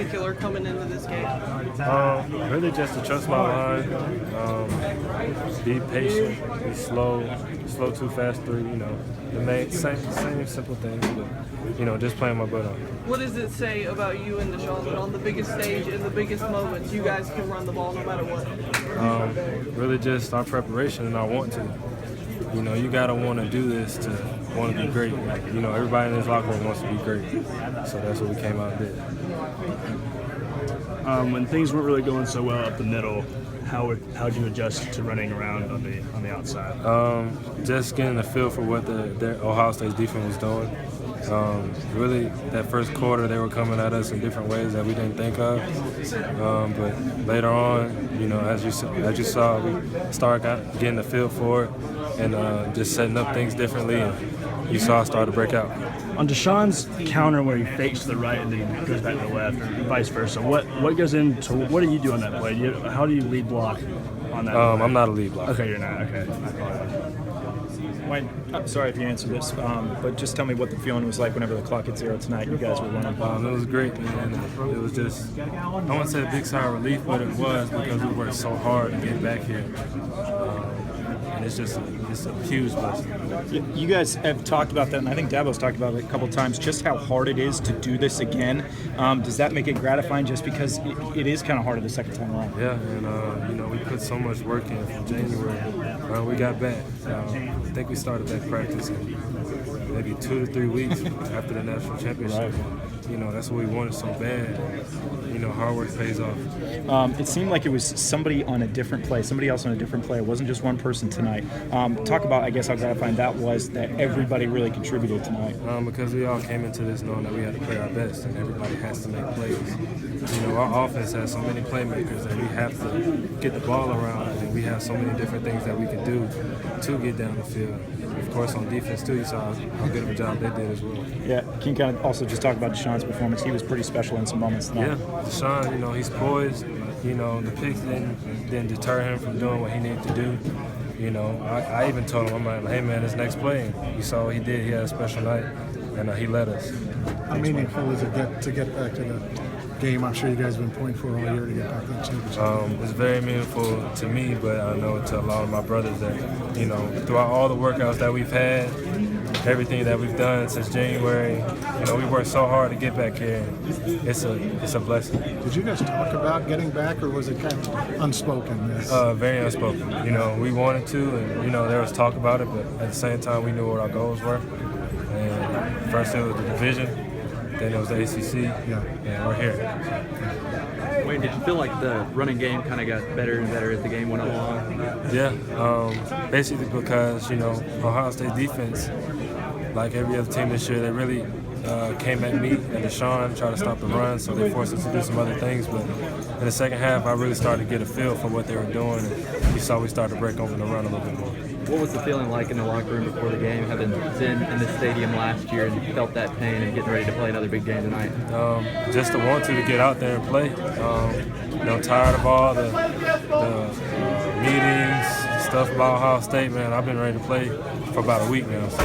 particular coming into this game? Really just to trust my line, be patient, be slow too fast through, the same simple things, but, just playing my butt off. What does it say about you and Deshaun that on the biggest stage, in the biggest moments, you guys can run the ball no matter what? Really just our preparation and our want to. You got to want to do this to want to be great. Everybody in this locker room wants to be great. So that's what we came out and did. When things weren't really going so well up the middle, how'd you adjust to running around on the outside? Just getting a feel for what the Ohio State's defense was doing. Really, that first quarter, they were coming at us in different ways that we didn't think of. But later on, as you saw, we started getting a feel for it and just setting up things differently. And you saw it start to break out. On Deshaun's counter where he fakes to the right and then goes back to the left, or vice versa, what do you do on that play? How do you lead block on that play? I'm not a lead blocker. Okay, you're not. Okay. Wayne, I'm sorry if you answered this, but just tell me what the feeling was like whenever the clock hit 0 tonight. You guys were running. It was great, man. It was just, I won't say a big sigh of relief, but it was because we worked so hard to get back here. And it's a huge blessing. You guys have talked about that, and I think Dabo's talked about it a couple times, just how hard it is to do this again. Does that make it gratifying just because it is kind of harder the second time around? Yeah, and we put so much work in from January. We got back. I think we started that practice in maybe 2 to 3 weeks after the national championship. Right. That's what we wanted so bad. Hard work pays off. It seemed like it was somebody on a different play, somebody else on a different play. It wasn't just one person tonight. Talk about, I guess, how gratifying that was that everybody really contributed tonight. Because we all came into this knowing that we had to play our best, and everybody has to make plays. Our offense has so many playmakers, and we have to get the ball around, and we have so many different things that we can do to get down the field. Of course, on defense, too, you saw how good of a job they did as well. Yeah, can you kind of also just talk about Deshaun's performance? He was pretty special in some moments tonight. Yeah, Deshaun, he's poised. The picks didn't deter him from doing what he needed to do. I even told him, I'm like, hey, man, this next play, you saw what he did. He had a special night, and he led us. How meaningful is it to get back to the game? I'm sure you guys have been pointing for all year to get back to the championship. It's very meaningful to me, but I know to a lot of my brothers that, throughout all the workouts that we've had, everything that we've done since January, we worked so hard to get back here. It's a blessing. Did you guys talk about getting back, or was it kind of unspoken? Very unspoken. We wanted to, and there was talk about it, but at the same time, we knew what our goals were. And first it was the division, then it was the ACC, and we're here. Wayne, did you feel like the running game kind of got better and better as the game went along? Yeah, basically because, Ohio State defense, like every other team this year, they really came at me and Deshaun, tried to stop the run, so they forced us to do some other things. But in the second half, I really started to get a feel for what they were doing, and you saw we started to break open the run a little bit more. What was the feeling like in the locker room before the game, having been in this stadium last year and felt that pain and getting ready to play another big game tonight? Just to want to get out there and play. Tired of all the meetings, stuff about Ohio State, man. I've been ready to play for about a week now. So.